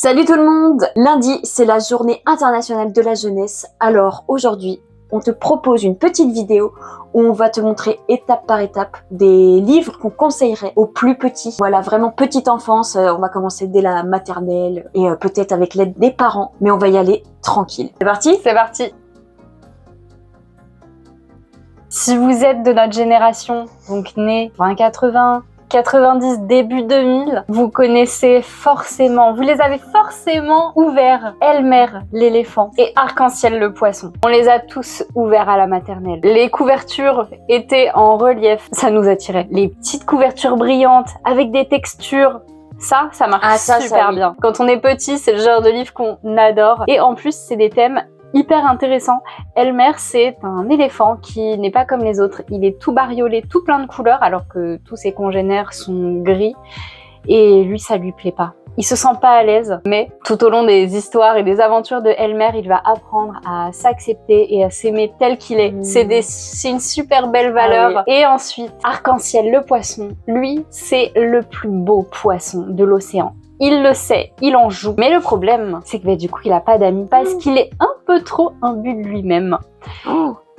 Salut tout le monde! Lundi, c'est la journée internationale de la jeunesse. Alors aujourd'hui, on te propose une petite vidéo où on va te montrer étape par étape des livres qu'on conseillerait aux plus petits. Voilà, vraiment petite enfance, on va commencer dès la maternelle et peut-être avec l'aide des parents, mais on va y aller tranquille. C'est parti? C'est parti! Si vous êtes de notre génération, donc né 20-80, 90, début 2000, vous connaissez forcément, vous les avez forcément ouverts. Elmer, l'éléphant, et Arc-en-ciel, le poisson. On les a tous ouverts à la maternelle. Les couvertures étaient en relief, ça nous attirait. Les petites couvertures brillantes avec des textures, ça marche super bien. Quand on est petit, c'est le genre de livre qu'on adore. Et en plus, c'est des thèmes hyper intéressant. Elmer, c'est un éléphant qui n'est pas comme les autres. Il est tout bariolé, tout plein de couleurs, alors que tous ses congénères sont gris. Et lui, ça lui plaît pas. Il se sent pas à l'aise, mais tout au long des histoires et des aventures de Elmer, il va apprendre à s'accepter et à s'aimer tel qu'il est. C'est une super belle valeur. Et ensuite, Arc-en-ciel, le poisson, lui, c'est le plus beau poisson de l'océan. Il le sait, il en joue. Mais le problème, c'est que du coup, il a pas d'amis parce qu'il est un peu trop imbu de lui-même.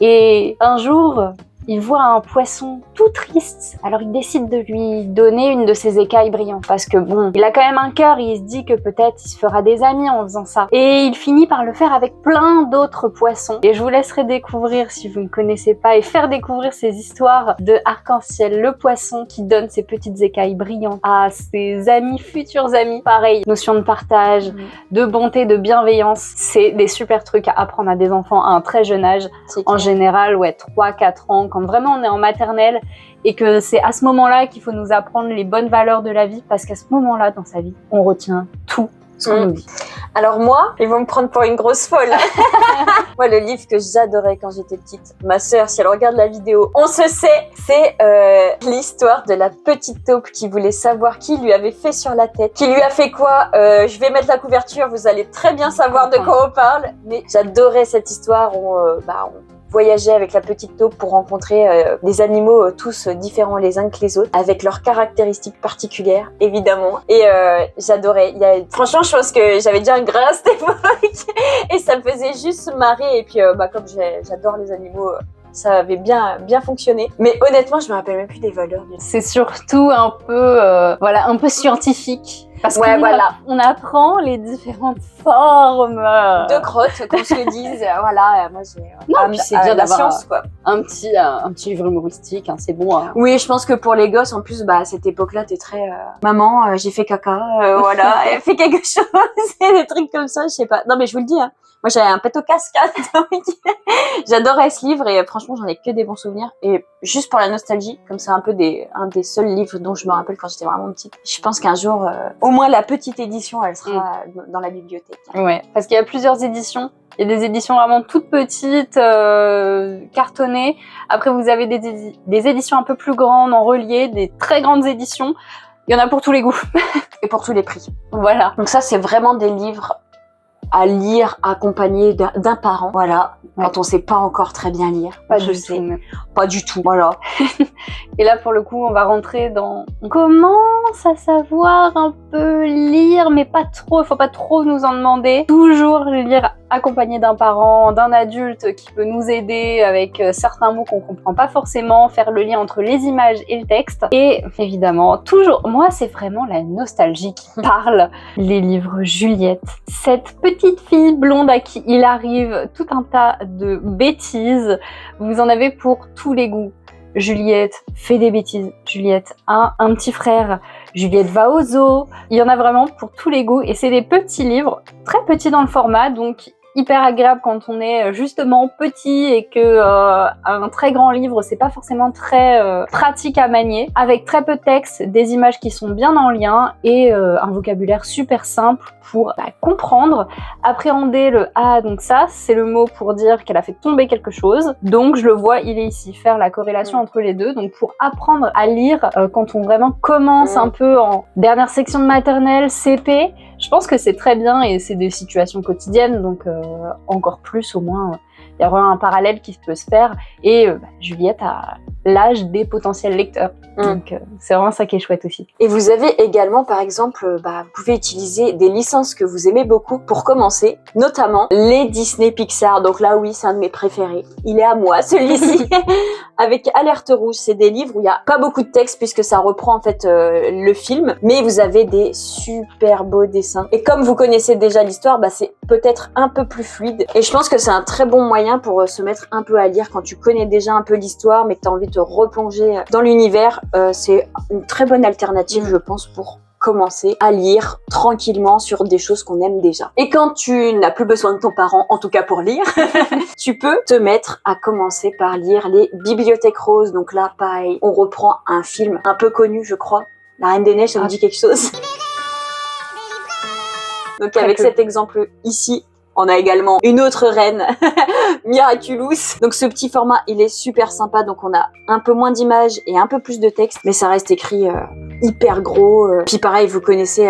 Et un jour, il voit un poisson tout triste. Alors il décide de lui donner une de ses écailles brillantes. Parce que bon, il a quand même un cœur et il se dit que peut-être il se fera des amis en faisant ça. Et il finit par le faire avec plein d'autres poissons. Et je vous laisserai découvrir, si vous ne connaissez pas, et faire découvrir ces histoires de Arc-en-ciel, le poisson qui donne ses petites écailles brillantes à ses amis, futurs amis. Pareil, notion de partage, de bonté, de bienveillance. C'est des super trucs à apprendre à des enfants à un très jeune âge. En général, 3-4 ans. Quand vraiment on est en maternelle et que c'est à ce moment-là qu'il faut nous apprendre les bonnes valeurs de la vie, parce qu'à ce moment-là dans sa vie, on retient tout ce qu'on nous dit. Alors moi, ils vont me prendre pour une grosse folle. Moi, le livre que j'adorais quand j'étais petite, ma sœur, si elle regarde la vidéo, on se sait, c'est l'histoire de la petite taupe qui voulait savoir qui lui avait fait sur la tête. Qui lui a fait quoi? Je vais mettre la couverture, vous allez très bien savoir de quoi on parle. Mais j'adorais cette histoire. On voyageait avec la petite taupe pour rencontrer des animaux tous différents les uns que les autres, avec leurs caractéristiques particulières, évidemment. Et j'adorais. Franchement, je pense que j'avais déjà un grain à cette époque et ça me faisait juste marrer. Et puis, comme j'adore les animaux, ça avait bien fonctionné. Mais honnêtement, je me rappelle même plus des valeurs. C'est surtout un peu scientifique. Parce qu'on apprend les différentes formes de crottes, qu'on se le dise. Voilà, moi j'ai. Puis c'est bien d'avoir un petit livre humoristique, hein, c'est bon. Hein. Oui, je pense que pour les gosses, en plus, à cette époque-là, t'es très maman, j'ai fait caca, voilà, elle fait quelque chose, et des trucs comme ça, je sais pas. Non, mais je vous le dis, hein. Moi, j'avais un pet au casque, donc j'adorais ce livre et franchement, j'en ai que des bons souvenirs. Et juste pour la nostalgie, comme c'est un des seuls livres dont je me rappelle quand j'étais vraiment petite. Je pense qu'un jour, au moins la petite édition, elle sera dans la bibliothèque. Ouais, parce qu'il y a plusieurs éditions. Il y a des éditions vraiment toutes petites, cartonnées. Après, vous avez des éditions un peu plus grandes, en relié, des très grandes éditions. Il y en a pour tous les goûts. Et pour tous les prix. Voilà. Donc ça, c'est vraiment des livres à lire accompagné d'un parent, voilà, quand on sait pas encore très bien lire. Pas du tout, voilà. Et là, pour le coup, on va rentrer dans... On commence à savoir un peu lire, mais pas trop, il faut pas trop nous en demander. Toujours lire accompagné d'un parent, d'un adulte qui peut nous aider avec certains mots qu'on comprend pas forcément, faire le lien entre les images et le texte. Et évidemment, toujours, moi, c'est vraiment la nostalgie qui parle. Les livres Juliette, cette petite fille blonde à qui il arrive tout un tas de bêtises. Vous en avez pour tous les goûts. Juliette fait des bêtises. Juliette a un petit frère. Juliette va au zoo. Il y en a vraiment pour tous les goûts. Et c'est des petits livres, très petits dans le format, donc hyper agréable quand on est justement petit et que un très grand livre, c'est pas forcément très pratique à manier. Avec très peu de texte, des images qui sont bien en lien et un vocabulaire super simple pour comprendre, appréhender le « ah », donc ça, c'est le mot pour dire qu'elle a fait tomber quelque chose. Donc je le vois, il est ici, faire la corrélation entre les deux. Donc pour apprendre à lire, quand on vraiment commence un peu en dernière section de maternelle, CP, je pense que c'est très bien et c'est des situations quotidiennes, donc encore plus au moins, il y aura un parallèle qui peut se faire. Et Juliette a l'âge des potentiels lecteurs. Donc c'est vraiment ça qui est chouette aussi. Et vous avez également, par exemple, vous pouvez utiliser des licences que vous aimez beaucoup pour commencer, notamment les Disney Pixar. Donc là, oui, c'est un de mes préférés. Il est à moi, celui-ci. Avec Alerte Rouge, c'est des livres où il n'y a pas beaucoup de texte puisque ça reprend en fait le film, mais vous avez des super beaux dessins. Et comme vous connaissez déjà l'histoire, c'est peut-être un peu plus fluide. Et je pense que c'est un très bon moyen pour se mettre un peu à lire quand tu connais déjà un peu l'histoire, mais que tu as envie de te replonger dans l'univers. C'est une très bonne alternative, je pense, pour commencer à lire tranquillement sur des choses qu'on aime déjà. Et quand tu n'as plus besoin de ton parent, en tout cas pour lire, tu peux te mettre à commencer par lire les Bibliothèques Roses. Donc là, pareil, on reprend un film un peu connu, je crois. La Reine des Neiges, ça vous dit quelque chose? Donc avec cet exemple ici, on a également une autre reine, Miraculous. Donc ce petit format, il est super sympa. Donc on a un peu moins d'images et un peu plus de texte, mais ça reste écrit hyper gros. Puis pareil, vous connaissez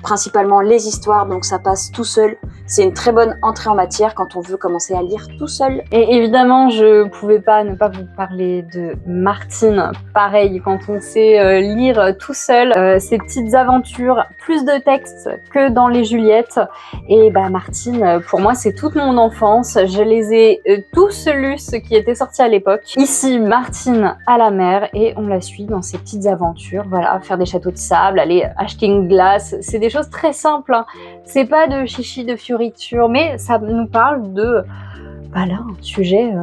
principalement les histoires, donc ça passe tout seul. C'est une très bonne entrée en matière quand on veut commencer à lire tout seul. Et évidemment, je pouvais pas ne pas vous parler de Martine. Pareil, quand on sait lire tout seul ces petites aventures, plus de texte que dans les Juliettes. Et Martine, pour moi, c'est toute mon enfance. Je les ai tous lus, ceux qui étaient sortis à l'époque. Ici, Martine à la mer, et on la suit dans ses petites aventures. Voilà, faire des châteaux de sable, aller acheter une glace. C'est des choses très simples. C'est pas de chichi, de fioriture, mais ça nous parle de, un sujet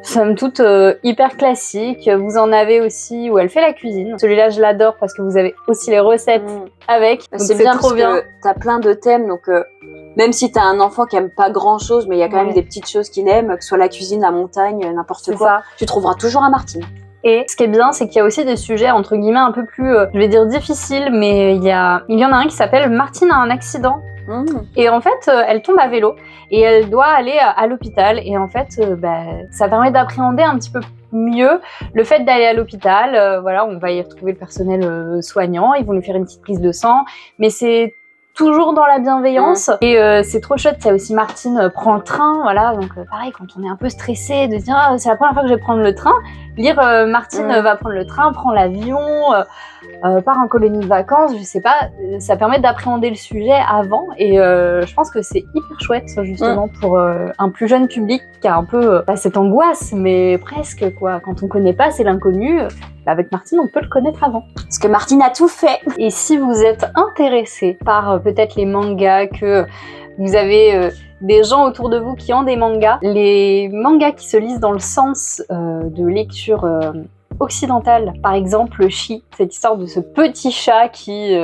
somme toute hyper classique. Vous en avez aussi où elle fait la cuisine. Celui-là, je l'adore parce que vous avez aussi les recettes avec. C'est bien trop bien. T'as plein de thèmes, donc même si t'as un enfant qui aime pas grand-chose, mais il y a quand même des petites choses qu'il aime, que ce soit la cuisine, la montagne, n'importe quoi. Ça. Tu trouveras toujours un Martine. Et ce qui est bien, c'est qu'il y a aussi des sujets entre guillemets un peu plus, je vais dire difficiles, mais il y en a un qui s'appelle Martine a un accident. Et en fait, elle tombe à vélo et elle doit aller à l'hôpital. Et en fait, ça permet d'appréhender un petit peu mieux le fait d'aller à l'hôpital. Voilà, on va y retrouver le personnel soignant, ils vont lui faire une petite prise de sang, mais c'est toujours dans la bienveillance. Et c'est trop chouette. Il y a aussi Martine prend le train, voilà, donc pareil, quand on est un peu stressé de se dire c'est la première fois que je vais prendre le train, lire Martine va prendre le train, prend l'avion, part en colonie de vacances, je sais pas, ça permet d'appréhender le sujet avant, et je pense que c'est hyper chouette justement pour un plus jeune public qui a un peu cette angoisse, mais presque quoi, quand on connaît pas, c'est l'inconnu. Avec Martine, on peut le connaître avant. Parce que Martine a tout fait. Et si vous êtes intéressé par peut-être les mangas, que vous avez des gens autour de vous qui ont des mangas, les mangas qui se lisent dans le sens de lecture occidentale, par exemple Chi, cette histoire de ce petit chat qui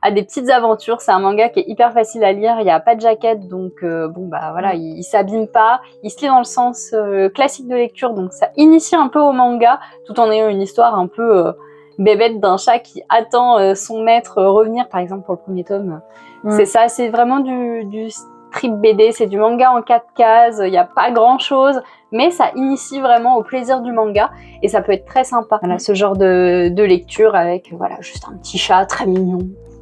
a des petites aventures. C'est un manga qui est hyper facile à lire, il n'y a pas de jaquette, donc voilà, il s'abîme pas, il se lit dans le sens classique de lecture, donc ça initie un peu au manga, tout en ayant une histoire un peu bébête d'un chat qui attend son maître revenir, par exemple pour le premier tome. C'est ça, c'est vraiment du strip BD, c'est du manga en 4 cases, il n'y a pas grand chose, mais ça initie vraiment au plaisir du manga, et ça peut être très sympa. Voilà, ce genre de lecture avec juste un petit chat très mignon.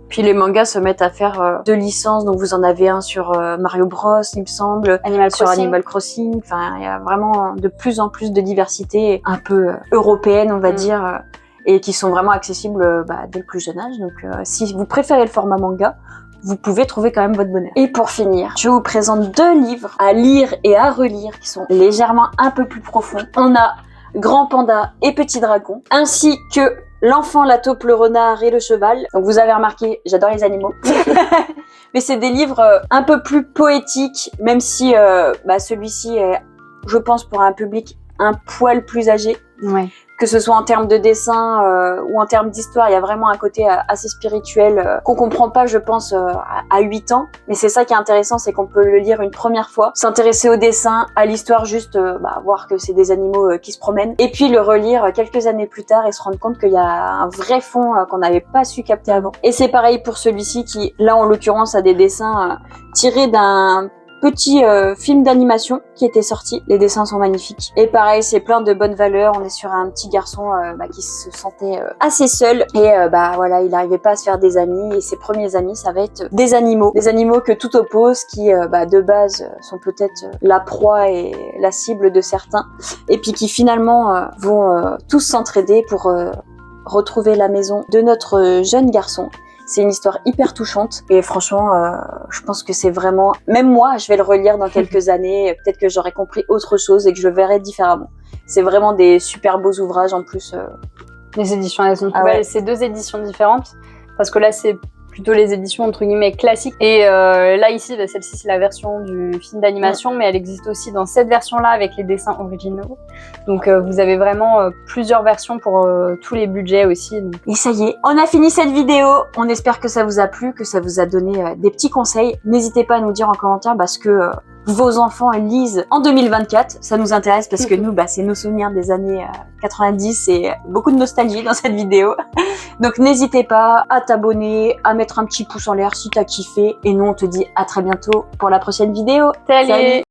Puis les mangas se mettent à faire 2 licences, donc vous en avez un sur Mario Bros, il me semble, sur Animal Crossing. Enfin, il y a vraiment de plus en plus de diversité un peu européenne, on va dire, et qui sont vraiment accessibles dès le plus jeune âge. Donc si vous préférez le format manga, vous pouvez trouver quand même votre bonheur. Et pour finir, je vous présente 2 livres à lire et à relire qui sont légèrement un peu plus profonds. On a Grand Panda et Petit Dragon, ainsi que L'enfant, la taupe, le renard et le cheval. Donc vous avez remarqué, j'adore les animaux. Mais c'est des livres un peu plus poétiques, même si celui-ci est, je pense, pour un public un poil plus âgé. Ouais. Que ce soit en termes de dessin ou en termes d'histoire, il y a vraiment un côté assez spirituel qu'on comprend pas, je pense, à 8 ans. Mais c'est ça qui est intéressant, c'est qu'on peut le lire une première fois, s'intéresser au dessin, à l'histoire, juste voir que c'est des animaux qui se promènent, et puis le relire quelques années plus tard et se rendre compte qu'il y a un vrai fond qu'on n'avait pas su capter avant. Et c'est pareil pour celui-ci qui, là en l'occurrence, a des dessins tirés d'un petit film d'animation qui était sorti. Les dessins sont magnifiques. Et pareil, c'est plein de bonnes valeurs. On est sur un petit garçon qui se sentait assez seul. Et voilà, il n'arrivait pas à se faire des amis. Et ses premiers amis, ça va être des animaux. Des animaux que tout oppose, qui de base sont peut-être la proie et la cible de certains. Et puis qui finalement vont tous s'entraider pour retrouver la maison de notre jeune garçon. C'est une histoire hyper touchante et franchement, je pense que c'est vraiment... Même moi, je vais le relire dans quelques années. Peut-être que j'aurai compris autre chose et que je le verrai différemment. C'est vraiment des super beaux ouvrages en plus. Les éditions, elles sont ouais. C'est 2 éditions différentes parce que là, c'est plutôt les éditions entre guillemets classiques. Et là, ici, celle-ci, c'est la version du film d'animation, mais elle existe aussi dans cette version-là avec les dessins originaux. Donc, vous avez vraiment plusieurs versions pour tous les budgets aussi. Donc. Et ça y est, on a fini cette vidéo. On espère que ça vous a plu, que ça vous a donné des petits conseils. N'hésitez pas à nous dire en commentaire ce que vos enfants lisent en 2024. Ça nous intéresse parce que nous, c'est nos souvenirs des années 90 et beaucoup de nostalgie dans cette vidéo. Donc n'hésitez pas à t'abonner, à mettre un petit pouce en l'air si t'as kiffé. Et nous, on te dit à très bientôt pour la prochaine vidéo. Salut.